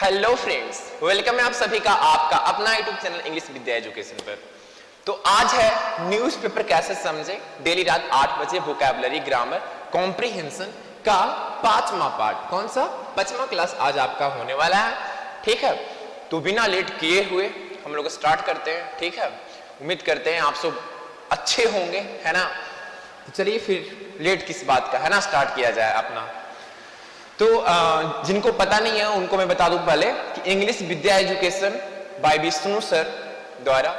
Hello friends, welcome है आप सभी का आपका अपना यूट्यूब चैनल इंग्लिश विद्या एजुकेशन पर। तो आज है न्यूज़पेपर कैसे समझे डेली रात 8 बजे वोकैबुलरी ग्रामर कॉम्प्रिहेंशन का 5वां पार्ट। कौन सा 5वां क्लास आज आपका होने वाला है। ठीक है, तो बिना लेट किए हुए हम लोग स्टार्ट करते हैं। ठीक है, उम्मीद करते हैं आप सब अच्छे होंगे, है ना। तो चलिए फिर लेट किस बात का, है ना, स्टार्ट किया जाए अपना। तो जिनको पता नहीं है उनको मैं बता दूं पहले कि English Vidya education by Vishnu sir द्वारा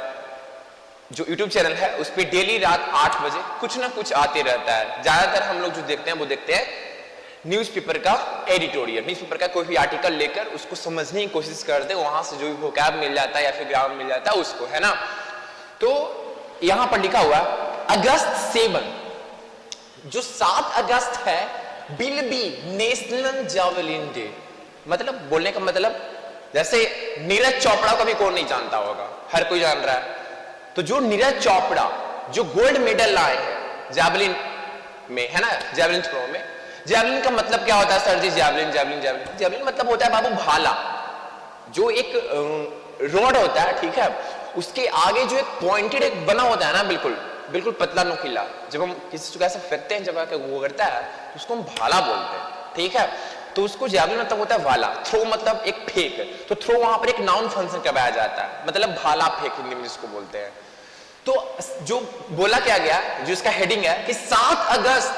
जो यूट्यूब चैनल है उस पर डेली रात 8 बजे कुछ ना कुछ आते रहता है। ज्यादातर हम लोग जो देखते हैं वो देखते हैं न्यूज़पेपर का एडिटोरियल, न्यूज़पेपर का कोई भी आर्टिकल लेकर उसको समझने की कोशिश करते हैं, वहां से जो भी वोकैब मिल जाता है या फिर ग्रामर मिल जाता है उसको, है ना। तो यहां पर लिखा हुआ अगस्त 7, जो 7 अगस्त है will be national javelin day. मतलब बोलने का मतलब जैसे नीरज चोपड़ा को भी कौन नहीं जानता होगा, हर कोई जान रहा है। तो जो नीरज चोपड़ा जो गोल्ड मेडल लाए हैं जैवलिन में, है ना, जैवलिन थ्रो में। जैवलिन का मतलब क्या होता है सर जी? जैवलिन जैवलिन जैवलिन जैवलिन मतलब होता है बाबू भाला, जो एक रॉड होता है, ठीक है, उसके आगे जो एक पॉइंटेड एक बना होता है ना, बिल्कुल बिल्कुल पतला नुकीला, जब हम किसी को ऐसे फेंकते हैं, जब वो करता है तो उसको हम भाला बोलते हैं। ठीक है, तो उसको जैवलिन मतलब होता है भाला, थ्रो मतलब एक फेंक, तो थ्रो वहां पर एक नाउन फंक्शन करवाया जाता है, मतलब भाला फेंक हिंदी में जिसको बोलते हैं। तो जो बोला क्या गया, जो इसका हेडिंग है कि 7 अगस्त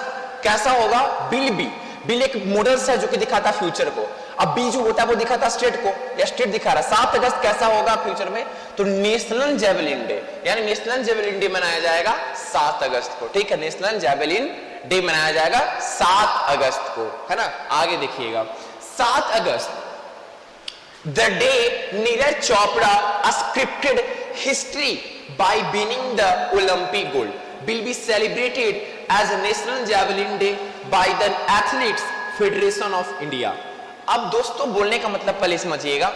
कैसा होगा? बिल बी, बिल एक मॉडल्स है जो कि दिखाता फ्यूचर को, अब बी जो होता है वो दिखाता स्टेट को, या स्टेट दिखा रहा है। 7 अगस्त कैसा होगा फ्यूचर में? तो नेशनल जैवलिन डे, यानी नेशनल जैवलिन डे मनाया जाएगा 7 अगस्त को। ठीक है, नेशनल जैवलिन डे मनाया जाएगा 7 अगस्त को, है ना। आगे देखिएगा, 7 August the day Neeraj Chopra scripted history by winning the Olympic gold will be celebrated as a national javelin day by the Athletes Federation of India। अब दोस्तों बोलने का मतलब पहले समझिएगा।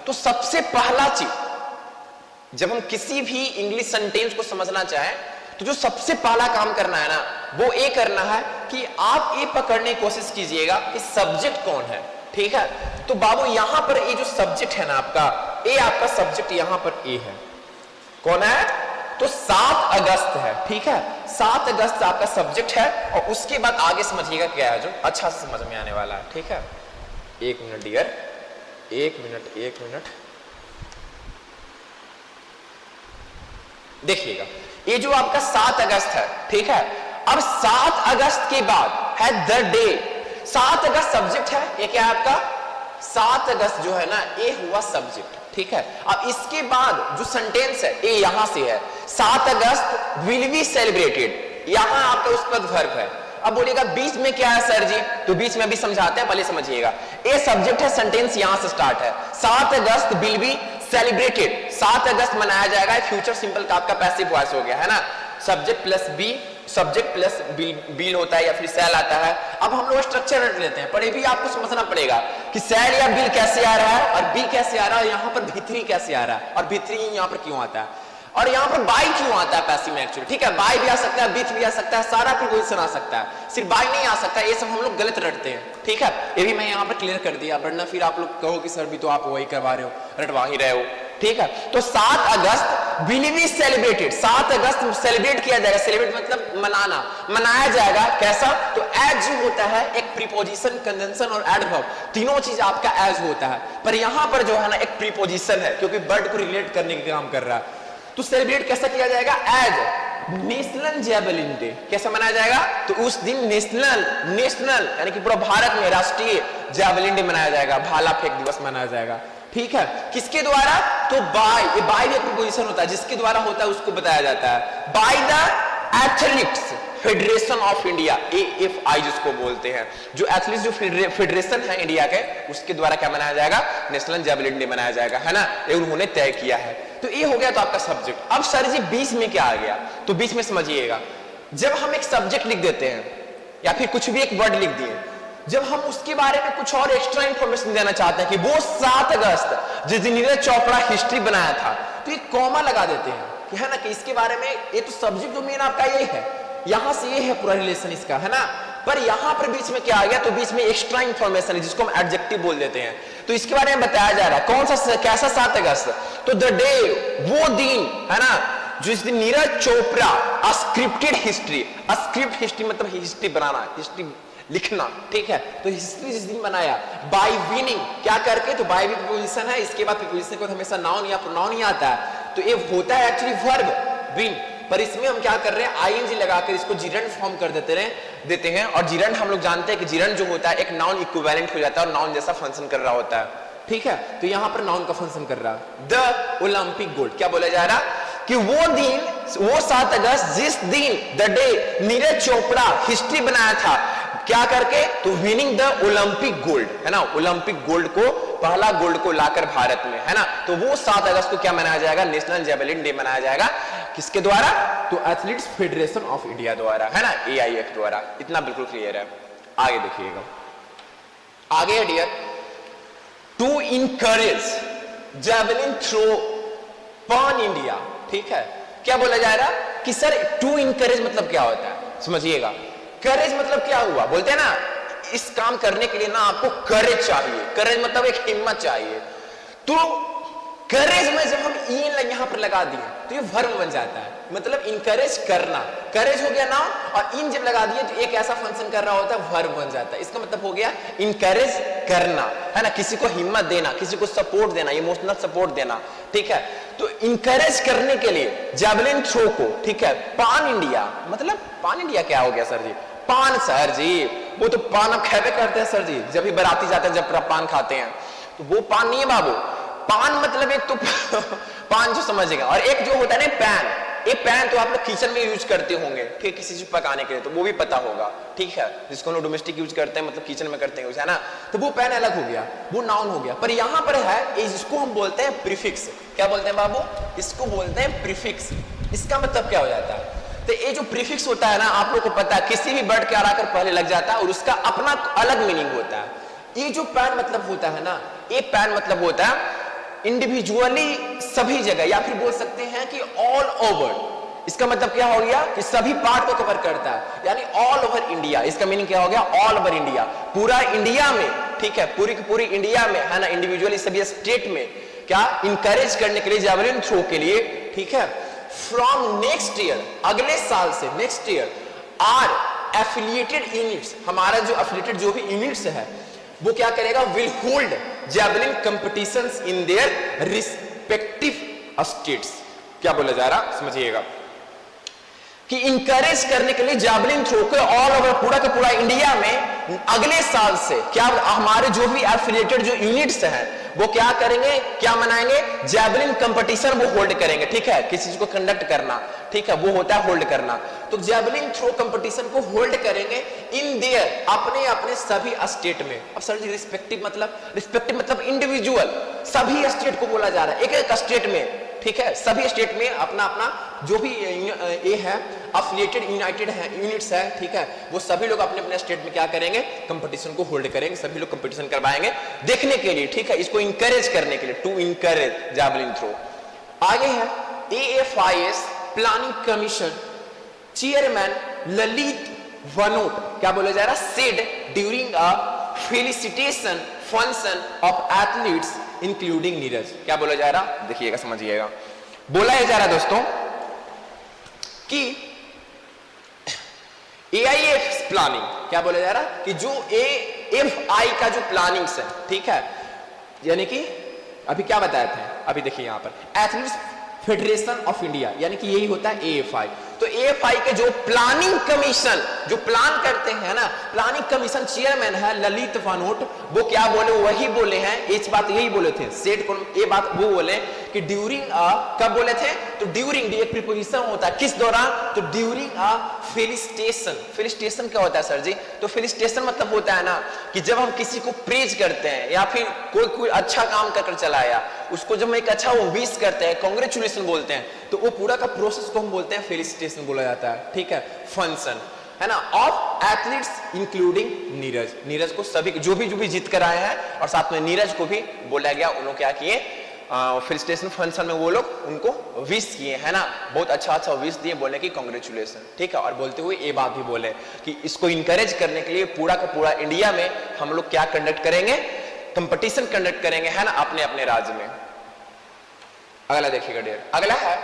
तो सबसे पहला चीज जब हम किसी भी इंग्लिश सेंटेंस को समझना चाहें तो जो सबसे पहला काम करना है ना, वो ये करना है कि आप ये पकड़ने की कोशिश कीजिएगा कि सब्जेक्ट कौन है। ठीक है, तो बाबू यहां पर ये जो सब्जेक्ट है ना आपका, ये आपका सब्जेक्ट यहां पर ए है। कौन है? तो 7 अगस्त है। ठीक है, 7 अगस्त आपका सब्जेक्ट है, और उसके बाद आगे समझिएगा क्या है जो अच्छा से समझ में आने वाला है। ठीक है, 1 मिनट डियर, 1 मिनट देखिएगा, ये जो आपका 7 अगस्त है, ठीक है, अब 7 अगस्त के बाद है द डे। 7 अगस्त सब्जेक्ट है, ये क्या है आपका? 7 अगस्त जो है ना, ये हुआ सब्जेक्ट। ठीक है, अब इसके बाद जो सेंटेंस है ये यहां से है, 7 अगस्त विल बी सेलिब्रेटेड, यहां आपका उस पर वर्ब है। अब बोलिएगा बीच में क्या है सर जी? तो बीच में भी समझाते हैं, पहले समझिएगा। ये सब्जेक्ट है, सेंटेंस यहां से स्टार्ट है। 7 अगस्त विल बी सेलिब्रेटेड, 7 अगस्त मनाया जाएगा, फ्यूचर सिंपल का आपका पैसिव वॉइस हो गया, है ना। Subject plus B, subject plus will होता है या फिर सेल आता है। अब हम लोग स्ट्रक्चर रट लेते हैं, पर ये भी आपको समझना पड़ेगा कि सेल या बिल कैसे आ रहा है और बी कैसे आ रहा है, यहाँ पर भीतरी कैसे आ रहा है, और भीतरी यहाँ पर क्यों आता है, और यहाँ पर बाई क्यों आता है पैसिव में एक्चुअली। ठीक है, बाई भी आ सकता है, बीच भी आ सकता है, सारा प्रीपोजिशन आ सकता है, सिर्फ बाई नहीं आ सकता। ये सब हम लोग गलत रटते हैं। ठीक है, ये भी मैं यहाँ पर क्लियर कर दिया, वरना फिर आप लोग कहो कि सर भी तो आप वही करवा रहे हो, रटवा ही रहे हो। ठीक है, तो 7 अगस्त विल बी सेलिब्रेटेड, 7 अगस्त सेलिब्रेट किया जाएगा। सेलिब्रेट मतलब मनाना, मनाया जाएगा कैसा? तो एज जो होता है एक प्रीपोजिशन, कंजंक्शन और एडवर्ब, तीनों चीज आपका एज होता है, पर यहां पर जो है ना एक प्रीपोजिशन है, क्योंकि वर्ड को रिलेट करने का काम कर रहा है। तो सेलिब्रेट कैसा किया जाएगा? As national javelin day. कैसे मनाया जाएगा? तो उस दिन नेशनल यानी कि पूरा भारत में राष्ट्रीय जैवलिन डे मनाया जाएगा, भाला फेंक दिवस मनाया जाएगा। ठीक है, किसके द्वारा? तो बाय, ये बाय भी प्रीपोजिशन होता है, जिसके द्वारा होता है उसको बताया जाता है। By the athletes federation of India, AFI जिसको बोलते हैं, जो एथलीट्स जो फेडरेशन है इंडिया के, उसके द्वारा क्या मनाया जाएगा? नेशनल जैवलिन डे मनाया जाएगा, है ना। ये उन्होंने तय किया है। तो ये हो गया तो आपका सब्जेक्ट। अब सर जी बीच में क्या आ गया? तो बीच में समझिएगा, जब हम एक सब्जेक्ट लिख देते हैं या फिर कुछ भी एक वर्ड लिख दिए, जब हम उसके बारे में कुछ और एक्स्ट्रा इंफॉर्मेशन देना चाहते हैं कि वो 7 अगस्त जिस दिन नीरज चोपड़ा हिस्ट्री बनाया था, तो एक कॉमा लगा देते हैं कि, है ना, कि इसके बारे में, ये तो सब्जेक्ट जो मेन आपका ये है, यहां से ये है पूरा रिलेशन इसका, है ना। पर यहां पर बीच में क्या आ गया, तो बीच में एक्स्ट्रा इंफॉर्मेशन है जिसको हम एडजेक्टिव बोल देते हैं। तो इसके बारे में बताया जा रहा है कौन सा, कैसा 7 अगस्त, तो द डे, वो दिन है ना जिस दिन Neeraj Chopra scripted history, script history मतलब हिस्ट्री बनाना, हिस्ट्री लिखना, ठीक है, तो हिस्ट्री जिस दिन बनाया बाय विनिंग, क्या करके, तो बाय भी प्रीपोजिशन है, इसके बाद प्रीपोजिशन को हमेशा नाउन या प्रोनाउन ही आता है, तो ये होता है एक्चुअली वर्ब विन, पर इसमें हम क्या कर रहे हैं आईएनजी लगाकर इसको जिरंड फॉर्म कर देते हैं और जिरंड हम लोग जानते हैं कि जिरंड जो होता है एक नाउन इक्विवेलेंट हो जाता है और नाउन जैसा फंक्शन कर रहा होता है, ठीक है, तो यहां पर नाउन का फंक्शन कर रहा है। द ओलंपिक गोल्ड, क्या बोला जा रहा कि वो दिन, वो 7 अगस्त जिस दिन, the day Neeraj Chopra history बनाया था, क्या करके, तो विनिंग द ओलंपिक गोल्ड, है ना, ओलंपिक गोल्ड को, पहला गोल्ड को लाकर भारत में, है ना, तो वो 7 अगस्त को क्या मनाया जाएगा, नेशनल जेवलिन डे मनाया जाएगा, किसके द्वारा, तो एथलीट्स फेडरेशन ऑफ इंडिया द्वारा, है ना, एआईएफ द्वारा। इतना बिल्कुल क्लियर है। आगे देखिएगा, आगे dear, to encourage javelin throw pan India, ठीक है, क्या बोला जा रहा कि सर टू इनकरेज मतलब क्या होता है, समझिएगा, करेज मतलब क्या हुआ, बोलते हैं ना इस काम करने के लिए ना आपको करेज चाहिए, करेज मतलब एक हिम्मत चाहिए, तो करेज में जब हम इन यहां पर लगा दिए तो ये वर्ब बन जाता है, मतलब इनकरेज करना, करेज हो गया नाउन और इन जब लगा दिए तो एक ऐसा फंक्शन कर रहा होता है वर्ब बन जाता है, इसका मतलब हो गया इनकरेज करना, है ना, किसी को हिम्मत देना, किसी को सपोर्ट देना, इमोशनल सपोर्ट देना, ठीक है, तो इनकरेज करने के लिए जेवलिन थ्रो को, ठीक है, पान इंडिया, मतलब पान इंडिया क्या हो गया सर जी, पान सर जी, वो तो पान आप खेबे करते हैं सर जी, जब भी बाराती जाते हैं जब पान खाते हैं, तो वो पान नहीं है बाबू, पान मतलब एक तो पान जो समझेगा, और एक जो होता है ना पैन, ये पैन तो आप लोग किचन में यूज करते होंगे, ठीक, किसी चीज पकाने के लिए, तो वो भी पता होगा, ठीक है, जिसको लोग डोमेस्टिक यूज करते हैं, मतलब किचन में करते हैं, है ना, तो वो पैन अलग हो गया, वो नाउन हो गया, पर यहां पर है इसको हम बोलते हैं प्रीफिक्स, क्या बोलते हैं बाबू, इसको बोलते हैं प्रीफिक्स, इसका मतलब क्या हो जाता है, तो ये जो प्रीफिक्स होता है ना, आप लोग को पता है किसी भी वर्ड के आकर पहले लग जाता है और उसका अपना अलग मीनिंग होता है, ये जो पैन मतलब होता है ना, ये पैन मतलब होता है इंडिविजुअली सभी जगह, या फिर बोल सकते हैं कि ऑल ओवर, इसका मतलब क्या हो गया कि सभी पार्ट को कवर करता है, यानी ऑल ओवर इंडिया, इसका मीनिंग क्या हो गया, ऑल ओवर इंडिया, पूरा इंडिया में, ठीक है, पूरी की पूरी इंडिया में, है ना, इंडिविजुअली सभी स्टेट में, क्या इंकरेज करने के लिए जेवलिन थ्रो के लिए, ठीक है, फ्रॉम नेक्स्ट ईयर, अगले साल से, next year, are affiliated units, हमारा जो एफिलिएटेड जो भी यूनिट्स है वो क्या करेगा, will hold javelin competitions in their respective states, क्या बोला जा रहा समझिएगा, कि इंकरेज करने के लिए जेवलिन थ्रो को ऑल ओवर पूरा का पूरा इंडिया में अगले साल से क्या हमारे जो भी एफिलिएटेड जो यूनिट्स हैं वो क्या करेंगे, क्या मनाएंगे, जेवलिन कंपटीशन वो होल्ड करेंगे, ठीक है, किसी चीज को कंडक्ट करना, ठीक है, वो होता है होल्ड करना, तो जेवलिन थ्रो कंपटीशन को होल्ड करेंगे इन देयर, अपने अपने सभी स्टेट में। अब सर जी रिस्पेक्टिव मतलब इंडिविजुअल, सभी स्टेट को बोला जा रहा है, एक एक स्टेट में, ठीक है, सभी स्टेट में अपना अपना जो भी ये है एफिलिएटेड यूनाइटेड है यूनिट्स है, ठीक है, वो सभी लोग अपने अपने स्टेट में क्या करेंगे, कंपटीशन को होल्ड करेंगे, सभी लोग कंपटीशन करवाएंगे देखने के लिए, ठीक है, इसको इंकरेज करने के लिए, टू इंकरेज जेवलिन थ्रो। आगे है AFIs planning commission chairman Lalit Bhanot, क्या बोला जा रहा, said during a felicitation function of athletes including Neeraj, क्या बोला जा रहा, देखिएगा समझिएगा, बोला जा रहा दोस्तों कि एआईएफ प्लानिंग, क्या बोला जा रहा कि जो एएफआई का जो प्लानिंग्स है, ठीक है, यानी कि अभी क्या बताया था, अभी देखिए यहां पर एथलीट्स फेडरेशन ऑफ इंडिया, यानी कि यही होता है एएफआई, तो एएफआई के जो प्लानिंग कमीशन जो प्लान करते हैं ना, प्लानिंग कमीशन चेयरमैन है ललित वनोट, वो क्या बोले, वही बोले हैं, इस बात यही बोले थे, सेट को ये बात वो बोले कि ड्यूरिंग कब बोले थे, तो ड्यूरिंग एक प्रीपोजिशन होता है, किस दौरान, तो ड्यूरिंग अ फेलिसिटेशन, फेलिसिटेशन क्या होता है सर जी, तो फेलिसिटेशन मतलब होता है ना कि जब हम किसी को प्रेज करते हैं या फिर कोई अच्छा काम कर चलाया, उसको जब हम एक अच्छा वो विश करते हैं, कांग्रेचुलेशन बोलते हैं, तो वो पूरा का प्रोसेस को हम बोलते हैं फेलिसिटेशन बोला जाता है, ठीक है, फंक्शन, है ना, of athletes including Neeraj, Neeraj को सभी जो भी जीत कर आए हैं और साथ में नीरज को भी बोला गया, उन्होंने क्या किए, फेलिसिटेशन फंक्शन में वो लोग उनको विश किए, है ना, बहुत अच्छा विश दिए, बोले कि कांग्रेचुलेशन, ठीक है। और बोलते हुए ये बात भी बोले कि इसको इनकरेज करने के लिए पूरा का पूरा इंडिया में हम लोग क्या कंडक्ट करेंगे, कंपटीशन कंडक्ट करेंगे, है ना, अपने अपने राज्य में। अगला देखिएगा डियर, अगला है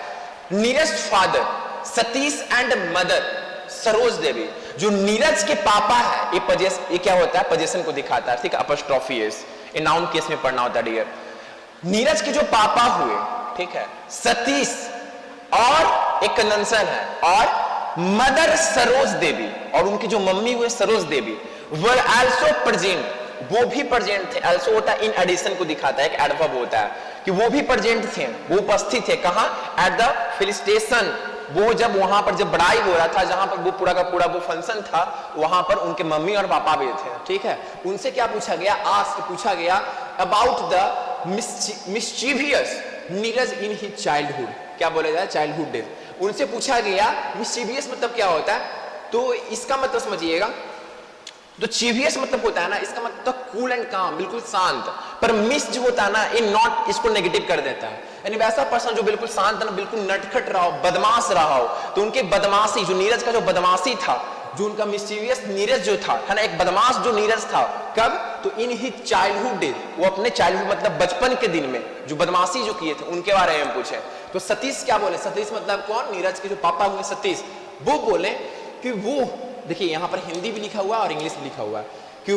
Neeraj father Satish and mother Saroj Devi. जो नीरज के पापा है, ये क्या होता है, पोजीशन को दिखाता है, ठीक है, अपॉस्ट्रोफी एस, ये नाउन केस में पढ़ना होता है डियर। नीरज के जो पापा हुए, ठीक है, सतीश और एक कंजंक्शन है, और मदर सरोज देवी, और उनकी जो मम्मी हुए सरोज देवी, वर आल्सो प्रेजेंट, वो भी प्रेजेंट थे। आल्सो होता है इन एडिशन को दिखाता है, एक एडवर्ब होता है कि वो भी प्रेजेंट थे, वो उपस्थित थे, कहां, एट द फेलिसिटेशन, वो जब वहां पर जब बड़ाई हो रहा था, जहां पर वो पूरा का पूरा वो फंक्शन था, वहां पर उनके मम्मी और पापा भी थे, ठीक है। उनसे क्या पूछा गया, आस्क पूछा गया about the mischievous Neeraj in his childhood, क्या बोला जाए, चाइल्डहुड डेज। उनसे पूछा गया मिस्चीवियस मतलब क्या होता है, तो इसका मतलब समझिएगा, तो चीवियस मतलब होता है ना, इसका मतलब कूल एंड काम, बिल्कुल शांत। पर मिस जो होता है ना, इन नॉट, इसको नेगेटिव कर देता है, यानी वैसा पर्सन जो बिल्कुल शांत है ना, बिल्कुल नटखट रहा हो, बदमाश रहा हो, तो उनके बदमाशी, जो नीरज का जो बदमाशी था, जो उनका मिस्चीवियस नीरज जो था, है ना, एक बदमाश जो नीरज था, कब, तो इन हिज चाइल्डहुड डेज, वो अपने चाइल्डहुड मतलब बचपन के दिन में जो बदमाशी जो किए थे उनके बारे में पूछे। तो सतीश क्या बोले, सतीश मतलब कौन, नीरज के जो पापा हुए सतीश, वो बोले कि वो, देखिए यहां पर हिंदी भी लिखा हुआ और इंग्लिश भी लिखा हुआ है, कि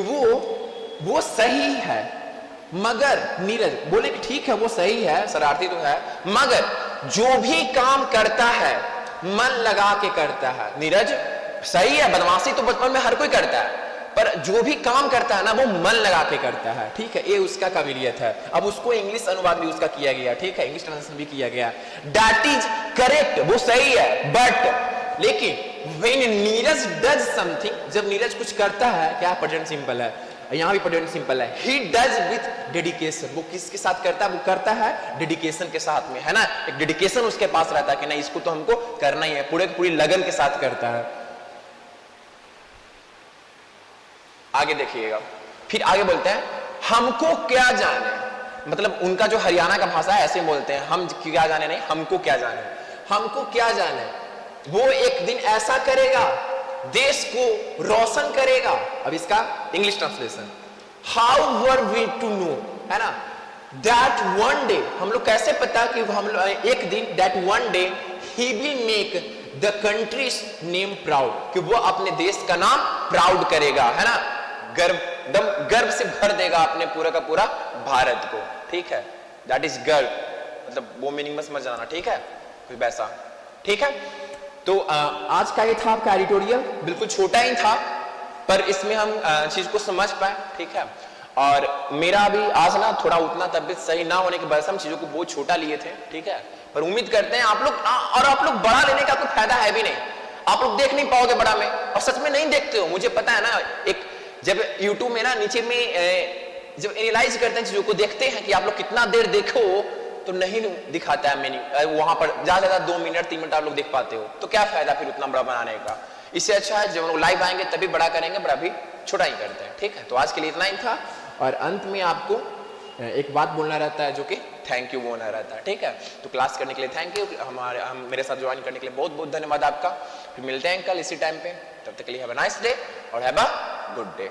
वो सही है, मगर नीरज बोले कि ठीक है वो सही है, शरारती तो है, मगर जो भी काम करता है मन लगा के करता है। नीरज सही है, बदमाशी तो बचपन में हर कोई करता है, पर जो भी काम करता है ना, वो मन लगा के करता है, ठीक है, ये उसका काबिलियत है। अब उसको इंग्लिश अनुवाद भी उसका किया गया, ठीक है, इंग्लिश ट्रांसलेशन भी किया गया, दैट इज करेक्ट, वो सही है, बट लेकिन when नीरज does something, जब नीरज कुछ करता है, क्या प्रेजेंट सिंपल है, यहां भी प्रेजेंट सिंपल है, he does with dedication, वो किसके साथ करता है, वो करता है डेडिकेशन के साथ में, है ना, एक डेडिकेशन उसके पास रहता है कि नहीं इसको तो हमको करना ही है, पूरे पूरी लगन के साथ करता है। आगे देखिएगा, फिर आगे बोलते हैं हमको क्या जाने, मतलब उनका जो हरियाणा का भाषा है ऐसे बोलते हैं, हम क्या जाने नहीं, हमको क्या जाने, हमको क्या जाने, वो एक दिन ऐसा करेगा, देश को रोशन करेगा। अब इसका English translation, how were we to know, है ना, दैट वन डे, हम लोग कैसे पता कि हम लोग एक दिन, that one day he will make the countries name proud, कि वो अपने देश का नाम प्राउड करेगा, है ना, गर्व, दम गर्व से भर देगा अपने पूरा का पूरा भारत को, ठीक है, दैट इज गर्व, मतलब वो मीनिंग में समझ जाना, ठीक है, कुछ वैसा, ठीक है। तो आज का ये था आपका एडिटोरियल, बिल्कुल छोटा ही था, पर इसमें हम चीज को समझ पाए, ठीक है। और मेरा भी आज ना थोड़ा उतना तबियत सही ना होने की वजह से हम चीजों को बहुत छोटा लिए थे, ठीक है, पर उम्मीद करते हैं आप लोग, और आप लोग बड़ा लेने का कोई फायदा है भी नहीं, आप लोग देख नहीं पाओगे बड़ा में, और सच में नहीं देखते हो, मुझे पता है ना, एक जब यूट्यूब में ना नीचे में जब एनालाइज करते हैं चीजों को, देखते हैं कि आप लोग कितना देर देखो, तो नहीं दिखाता है मीनिंग, वहां पर ज्यादा 2 मिनट 3 मिनट आप लोग देख पाते हो, तो क्या फायदा फिर उतना बड़ा बनाने का। इससे अच्छा है जब हम लोग लाइव आएंगे तभी बड़ा करेंगे, पर अभी छोटा ही करते हैं, ठीक है। तो आज के लिए इतना ही था, और अंत में आपको एक बात बोलना रहता है, जो कि थैंक यू बोलना रहता है, ठीक है। तो क्लास करने के लिए थैंक यू, मेरे साथ ज्वाइन करने के लिए बहुत बहुत धन्यवाद आपका। फिर मिलते हैं कल इसी टाइम पे, तब तक के लिए हैव अ नाइस डे और हैव अ गुड डे।